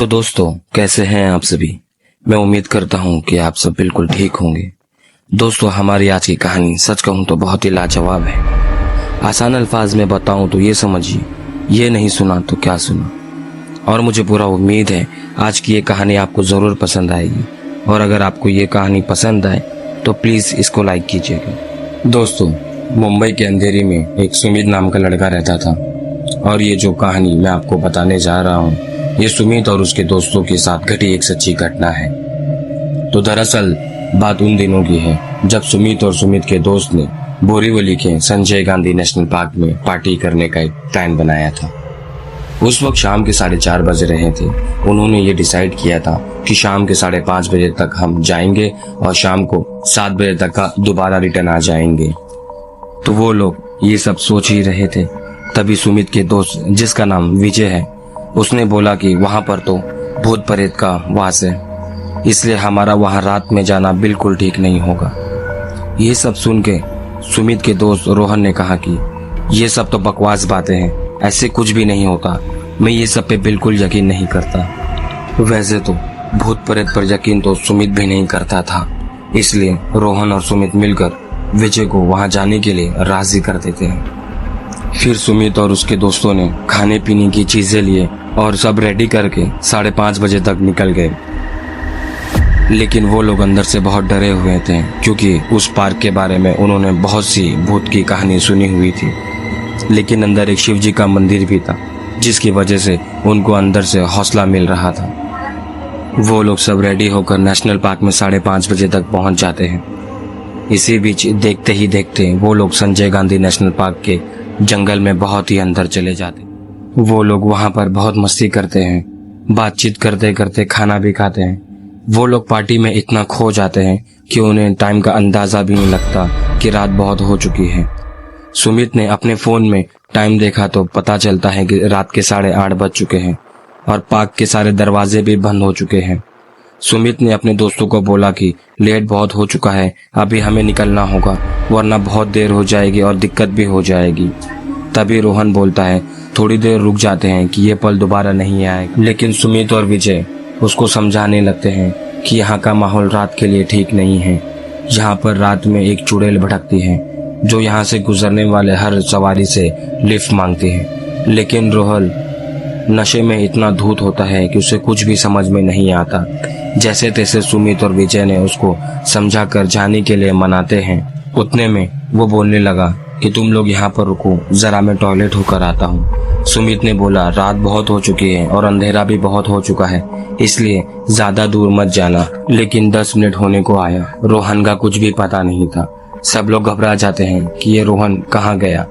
तो दोस्तों, कैसे हैं आप सभी। मैं उम्मीद करता हूं कि आप सब बिल्कुल ठीक होंगे। दोस्तों, हमारी आज की कहानी सच कहूं तो बहुत ही लाजवाब है। आसान अल्फाज में बताऊं तो ये समझिए, ये नहीं सुना तो क्या सुना। और मुझे पूरा उम्मीद है आज की ये कहानी आपको ज़रूर पसंद आएगी। और अगर आपको ये कहानी पसंद आए तो प्लीज़ इसको लाइक कीजिएगा। दोस्तों, मुंबई के अंधेरी में एक सुमित नाम का लड़का रहता था। और ये जो कहानी मैं आपको बताने जा रहा हूँ, ये सुमित और उसके दोस्तों के साथ घटी एक सच्ची घटना है। तो दरअसल बात उन दिनों की है जब सुमित और सुमित के दोस्त ने बोरीवली के संजय गांधी नेशनल पार्क में पार्टी करने का एक प्लान बनाया था। उस वक्त शाम के 4:30 बज रहे थे। उन्होंने ये डिसाइड किया था कि शाम के 5:30 बजे तक हम जाएंगे और शाम को 7 बजे तक का दोबारा रिटर्न आ जाएंगे। तो वो लोग ये सब सोच ही रहे थे, तभी सुमित के दोस्त, जिसका नाम विजय है, उसने बोला कि वहां पर तो भूत प्रेत का वास है, इसलिए हमारा वहां रात में जाना बिल्कुल ठीक नहीं होगा। ये सब सुन के सुमित के दोस्त रोहन ने कहा कि ये सब तो बकवास बातें हैं, ऐसे कुछ भी नहीं होता। मैं ये सब पे बिल्कुल यकीन नहीं करता। वैसे तो भूत प्रेत पर यकीन तो सुमित भी नहीं करता था, इसलिए रोहन और सुमित मिलकर विजय को वहां जाने के लिए राजी कर देते हैं। फिर सुमित और उसके दोस्तों ने खाने पीने की चीजें लिए और सब रेडी करके 5:30 बजे तक निकल गए। लेकिन वो लोग अंदर से बहुत डरे हुए थे, क्योंकि उस पार्क के बारे में उन्होंने बहुत सी भूत की कहानी सुनी हुई थी। लेकिन अंदर एक शिव जी का मंदिर भी था, जिसकी वजह से उनको अंदर से हौसला मिल रहा था। वो लोग सब रेडी होकर नेशनल पार्क में 5:30 बजे तक पहुंच जाते हैं। इसी बीच देखते ही देखते वो लोग संजय गांधी नेशनल पार्क के जंगल में बहुत ही अंदर चले जाते। वो लोग वहां पर बहुत मस्ती करते हैं, बातचीत करते करते खाना भी खाते हैं। वो लोग पार्टी में इतना खो जाते हैं कि उन्हें टाइम का अंदाजा भी नहीं लगता कि रात बहुत हो चुकी है। सुमित ने अपने फोन में टाइम देखा तो पता चलता है कि रात के 8:30 बज चुके हैं और पार्क के सारे दरवाजे भी बंद हो चुके हैं। सुमित ने अपने दोस्तों को बोला कि लेट बहुत हो चुका है, अभी हमें निकलना होगा, वरना बहुत देर हो जाएगी और दिक्कत भी हो जाएगी। तभी रोहन बोलता है, थोड़ी देर रुक जाते हैं कि ये पल दोबारा नहीं आएगा। लेकिन सुमित और विजय उसको समझाने लगते हैं कि यहाँ का माहौल रात के लिए ठीक नहीं है। यहाँ पर रात में एक चुड़ैल भटकती है जो यहाँ से गुजरने वाले हर सवारी से लिफ्ट मांगती है। लेकिन रोहन नशे में इतना धूत होता है कि उसे कुछ भी समझ में नहीं आता। जैसे तैसे सुमित और विजय ने उसको समझा कर जाने के लिए मनाते हैं। उतने में वो बोलने लगा कि तुम लोग यहाँ पर रुको, जरा मैं टॉयलेट होकर आता हूँ। सुमित ने बोला, रात बहुत हो चुकी है और अंधेरा भी बहुत हो चुका है, इसलिए ज्यादा दूर मत जाना। लेकिन 10 मिनट होने को आया, रोहन का कुछ भी पता नहीं था। सब लोग घबरा जाते हैं कि ये रोहन कहाँ गया।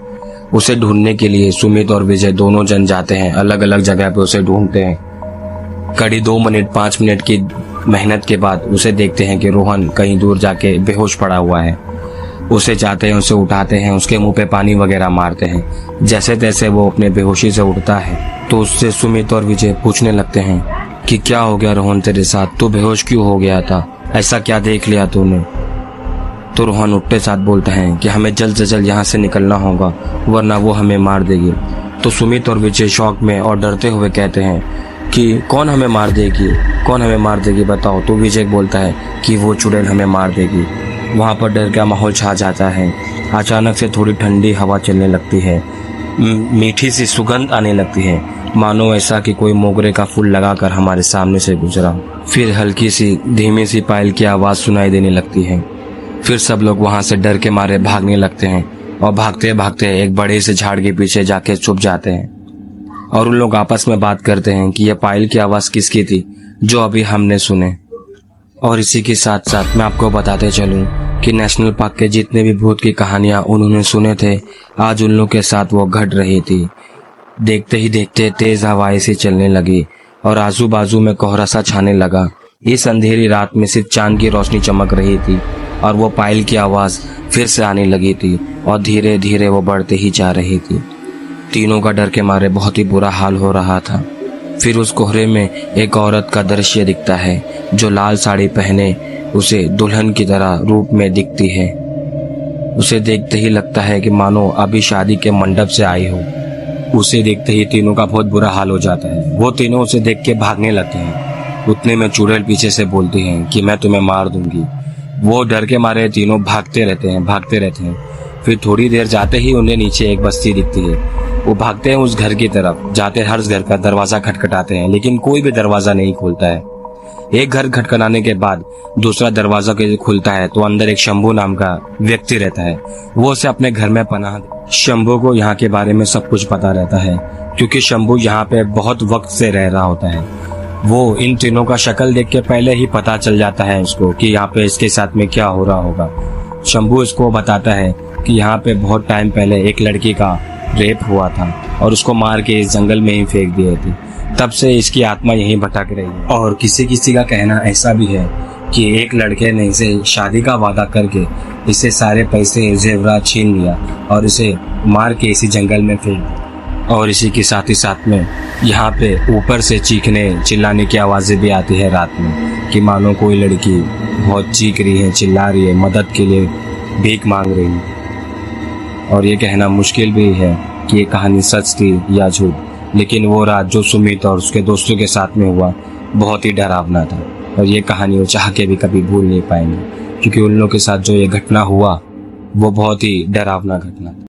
उसे ढूंढने के लिए सुमित और विजय दोनों जन जाते हैं, अलग अलग जगह पे उसे ढूंढते हैं। कड़ी 2 मिनट 5 मिनट की मेहनत के बाद उसे देखते हैं कि रोहन कहीं दूर जाके बेहोश पड़ा हुआ है। उसे जाते हैं, उसे उठाते हैं, उसके मुंह पे पानी वगैरह मारते हैं। जैसे तैसे वो अपने बेहोशी से उठता है तो उससे सुमित और विजय पूछने लगते हैं कि क्या हो गया रोहन तेरे साथ, तू बेहोश क्यों हो गया था, ऐसा क्या देख लिया तूने। तो रोहन उठते साथ बोलता है कि हमें जल्द से जल्द यहाँ से निकलना होगा, वरना वो हमें मार देगी। तो सुमित और विजय शौक में और डरते हुए कहते हैं कि कौन हमें मार देगी, कौन हमें मार देगी बताओ। तो विजय बोलता है कि वो चुड़ैल हमें मार देगी। वहाँ पर डर का माहौल छा जाता है। अचानक से थोड़ी ठंडी हवा चलने लगती है, मीठी सी सुगंध आने लगती है, मानो ऐसा कि कोई मोगरे का फूल लगाकर हमारे सामने से गुजरा। फिर हल्की सी धीमी सी पायल की आवाज़ सुनाई देने लगती है। फिर सब लोग वहाँ से डर के मारे भागने लगते हैं और भागते भागते एक बड़े से झाड़ के पीछे जाके छुप जाते हैं। और उन लोग आपस में बात करते हैं कि यह पायल की आवाज़ किसकी थी जो अभी हमने सुने। और इसी के साथ साथ मैं आपको बताते चलूं कि नेशनल पार्क के जितने भी भूत की कहानियां उन्होंने सुने थे, आज उन लोग के साथ वो घट रही थी। देखते ही देखते तेज हवाएं सी चलने लगी और आजू बाजू में कोहरा सा छाने लगा। इस अंधेरी रात में सिर्फ चांद की रोशनी चमक रही थी और वो पायल की आवाज़ फिर से आने लगी थी और धीरे धीरे वो बढ़ते ही जा रही थी। तीनों का डर के मारे बहुत ही बुरा हाल हो रहा था। फिर उस कोहरे में एक औरत का दृश्य दिखता है जो लाल साड़ी पहने उसे दुल्हन की तरह रूप में दिखती है। उसे देखते ही लगता है कि मानो अभी शादी के मंडप से आई हो। उसे देखते ही तीनों का बहुत बुरा हाल हो जाता है। वो तीनों उसे देख के भागने लगते हैं। उतने में चुड़ैल पीछे से बोलती है कि मैं तुम्हें मार दूंगी। वो डर के मारे तीनों भागते रहते हैं। फिर थोड़ी देर जाते ही उन्हें नीचे एक बस्ती दिखती है। वो भागते हैं उस घर की तरफ। जाते हर घर का दरवाजा खटखटाते हैं, लेकिन कोई भी दरवाजा नहीं खोलता है। एक घर खटखटाने के बाद दूसरा दरवाजा खुलता है तो अंदर एक शंभू नाम का व्यक्ति रहता है। वो उसे अपने घर में पनाह शंभू को यहाँ के बारे में सब कुछ पता रहता है, क्योंकि शंभू यहाँ पे बहुत वक्त से रह रहा होता है। वो इन तीनों का शक्ल देख के पहले ही पता चल जाता है इसको कि यहाँ पे इसके साथ में क्या हो रहा होगा। शंभू इसको बताता है कि यहाँ पे बहुत टाइम पहले एक लड़की का रेप हुआ था और उसको मार के इस जंगल में ही फेंक दिए थे। तब से इसकी आत्मा यहीं भटक रही है। और किसी किसी का कहना ऐसा भी है कि एक लड़के ने इसे शादी का वादा करके इसे सारे पैसे जेवरात छीन लिया और इसे मार के इसी जंगल में फेंक दिया। और इसी के साथ ही साथ में यहाँ पे ऊपर से चीखने चिल्लाने की आवाजें भी आती है रात में, कि मानो कोई लड़की बहुत चीख रही है, चिल्ला रही है, मदद के लिए भीख मांग रही है। और ये कहना मुश्किल भी है कि ये कहानी सच थी या झूठ, लेकिन वो रात जो सुमित और उसके दोस्तों के साथ में हुआ बहुत ही डरावना था। और ये कहानी वो चाह के भी कभी भूल नहीं पाएंगे, क्योंकि उन लोगों के साथ जो ये घटना हुआ वो बहुत ही डरावना घटना था।